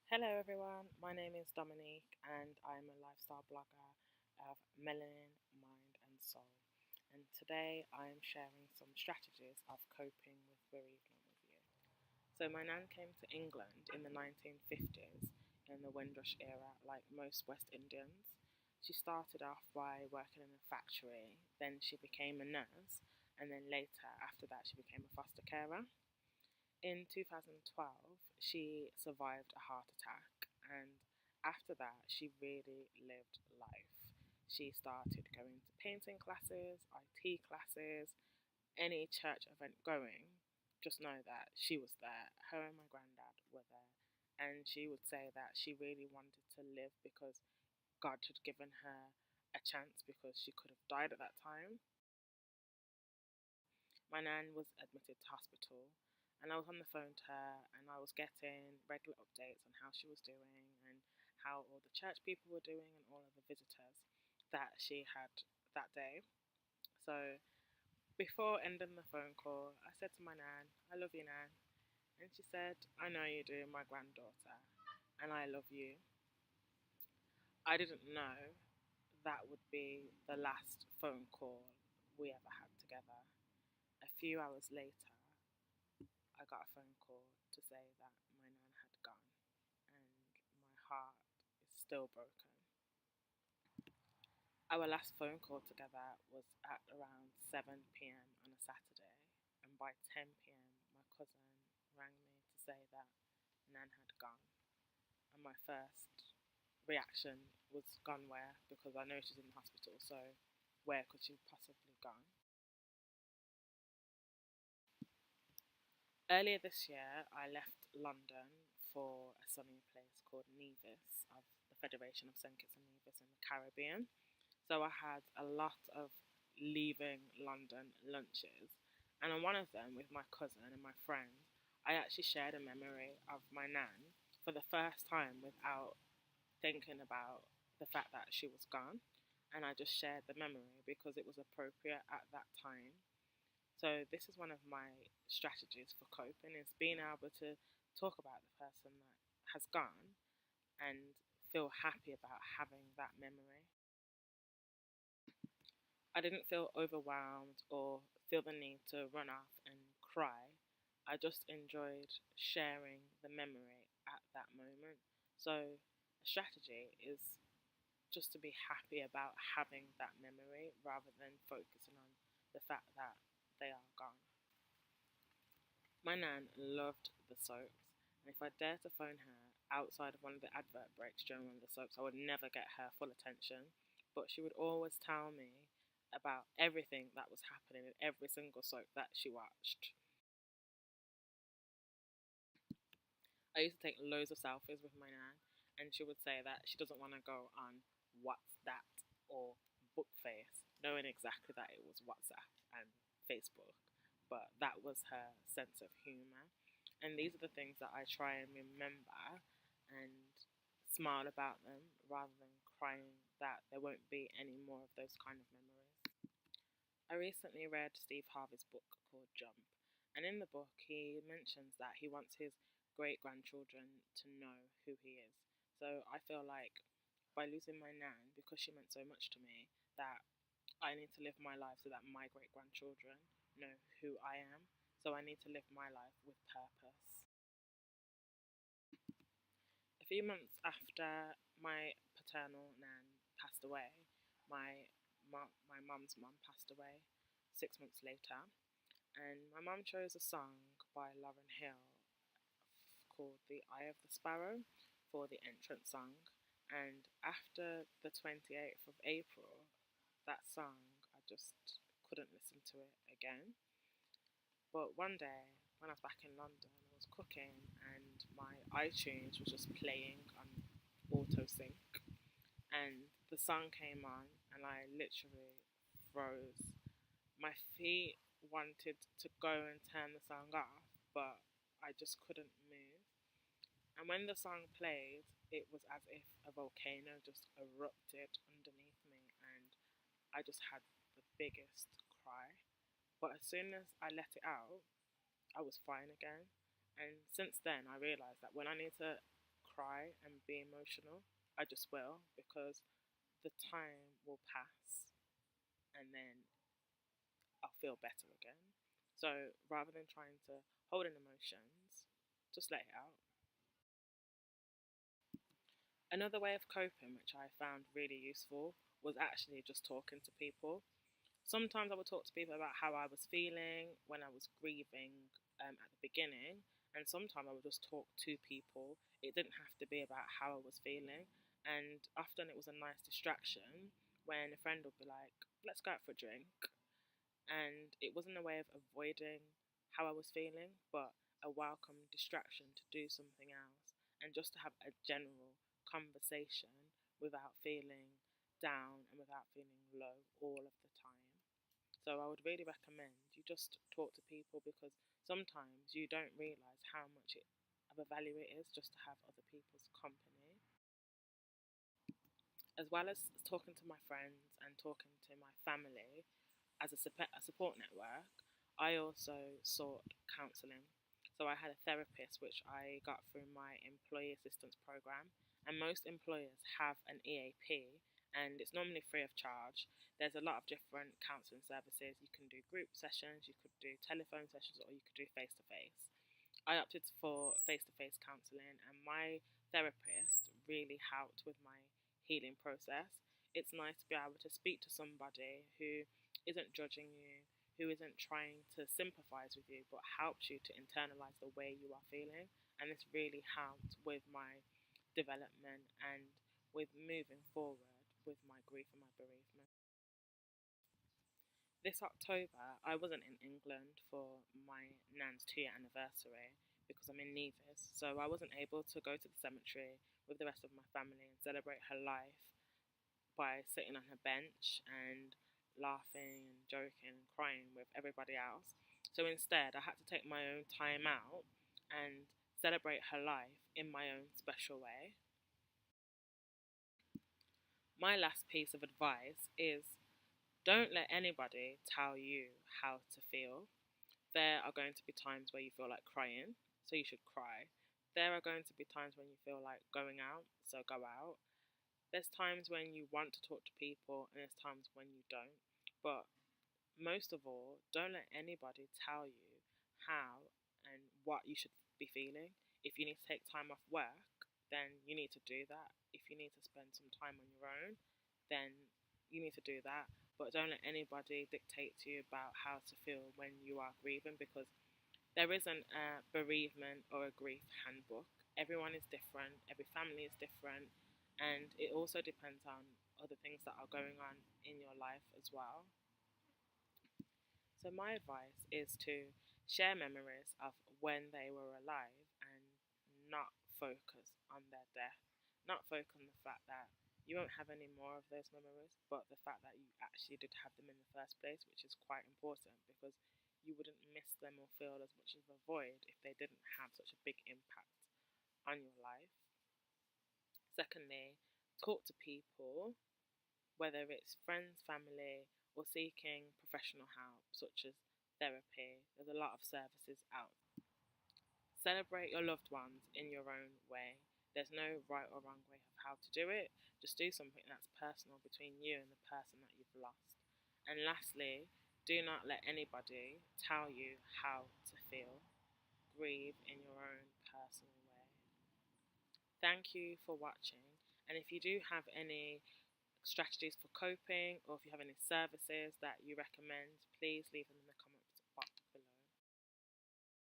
Hello, everyone. My name is Dominique, and I'm a lifestyle blogger of Melanin, Mind, and Soul. And today I am sharing some strategies of coping with bereavement with you. So, my nan came to England in the 1950s in the Windrush era, like most West Indians. She started off by working in a factory, then she became a nurse, and then later, after that, she became a foster carer. In 2012, she survived a heart attack, and after that, she really lived life. She started going to painting classes, IT classes, any church event going. Just know that she was there. Her and my granddad were there. And she would say that she really wanted to live because God had given her a chance because she could have died at that time. My nan was admitted to hospital, and I was on the phone to her, and I was getting regular updates on how she was doing and how all the church people were doing and all of the visitors that she had that day. So before ending the phone call, I said to my nan, "I love you, nan." And she said, "I know you do, my granddaughter, and I love you." I didn't know that would be the last phone call we ever had together. A few hours later, I got a phone call to say that my nan had gone, and my heart is still broken. Our last phone call together was at around 7 p.m. on a Saturday, and by 10 p.m., my cousin rang me to say that Nan had gone. And my first reaction was gone where? Because I know she's in the hospital, so where could she possibly gone? Earlier this year, I left London for a sunny place called Nevis of the Federation of St Kitts and Nevis in the Caribbean. So I had a lot of leaving London lunches, and on one of them with my cousin and my friend, I actually shared a memory of my nan for the first time without thinking about the fact that she was gone. And I just shared the memory because it was appropriate at that time. So this is one of my strategies for coping is being able to talk about the person that has gone and feel happy about having that memory. I didn't feel overwhelmed or feel the need to run off and cry. I just enjoyed sharing the memory at that moment. So a strategy is just to be happy about having that memory rather than focusing on the fact that they are gone. My nan loved the soaps, and if I dared to phone her outside of one of the advert breaks during one of the soaps, I would never get her full attention. But she would always tell me about everything that was happening in every single soap that she watched. I used to take loads of selfies with my nan, and she would say that she doesn't want to go on What's That or Bookface, knowing exactly that it was WhatsApp and Facebook, but that was her sense of humour. And these are the things that I try and remember and smile about them rather than crying that there won't be any more of those kind of memories. I recently read Steve Harvey's book called Jump, and in the book, he mentions that he wants his great grandchildren to know who he is. So I feel like by losing my nan, because she meant so much to me, that I need to live my life so that my great grandchildren know who I am. So I need to live my life with purpose. A few months after my paternal nan passed away, my mum's mum passed away 6 months later, and my mum chose a song by Lauren Hill called "The Eye of the Sparrow" for the entrance song. And after the 28th of April, that song, I just couldn't listen to it again. But one day, when I was back in London, I was cooking and my iTunes was just playing on auto sync, and the song came on, and I literally froze. My feet wanted to go and turn the song off, but I just couldn't move. And when the song played, it was as if a volcano just erupted underneath me, and I just had the biggest cry. But as soon as I let it out, I was fine again. And since then, I realised that when I need to cry and be emotional, I just will, because the time will pass and then I'll feel better again. So rather than trying to hold in emotions, just let it out. Another way of coping, which I found really useful, was actually just talking to people. Sometimes I would talk to people about how I was feeling when I was grieving at the beginning, and sometimes I would just talk to people. It didn't have to be about how I was feeling, and often it was a nice distraction when a friend would be like, "Let's go out for a drink," and it wasn't a way of avoiding how I was feeling, but a welcome distraction to do something else and just to have a general conversation without feeling down and without feeling low all of the time. So I would really recommend you just talk to people, because sometimes you don't realise how much of a value it is just to have other people's company. As well as talking to my friends and talking to my family, as a support network, I also sought counselling. So I had a therapist which I got through my employee assistance program, and most employers have an EAP, and it's normally free of charge. There's a lot of different counselling services. You can do group sessions, you could do telephone sessions, or you could do face to face. I opted for face to face counselling, and my therapist really helped with my healing process. It's nice to be able to speak to somebody who isn't judging you, who isn't trying to sympathize with you, but helps you to internalize the way you are feeling. And this really helped with my development and with moving forward with my grief and my bereavement. This October, I wasn't in England for my nan's 2-year anniversary because I'm in Nevis, so I wasn't able to go to the cemetery with the rest of my family and celebrate her life by sitting on her bench and laughing and joking and crying with everybody else. So instead, I had to take my own time out and celebrate her life in my own special way. My last piece of advice is, don't let anybody tell you how to feel. There are going to be times where you feel like crying, so you should cry. There are going to be times when you feel like going out, so go out. There's times when you want to talk to people, and there's times when you don't. But most of all, don't let anybody tell you how and what you should be feeling. If you need to take time off work, then you need to do that. If you need to spend some time on your own, then you need to do that. But don't let anybody dictate to you about how to feel when you are grieving, because there isn't a bereavement or a grief handbook. Everyone is different, every family is different, and it also depends on other things that are going on in your life as well. So, my advice is to share memories of when they were alive and not focus on their death. Not focus on the fact that you won't have any more of those memories, but the fact that you actually did have them in the first place, which is quite important, because you wouldn't miss them or feel as much of a void if they didn't have such a big impact on your life. Secondly, talk to people, whether it's friends, family, or seeking professional help, such as therapy. There's a lot of services out. Celebrate your loved ones in your own way. There's no right or wrong way of how to do it. Just do something that's personal between you and the person that you've lost. And lastly, do not let anybody tell you how to feel. Grieve in your own personal way. Thank you for watching. And if you do have any strategies for coping, or if you have any services that you recommend, please leave them in the comments box below.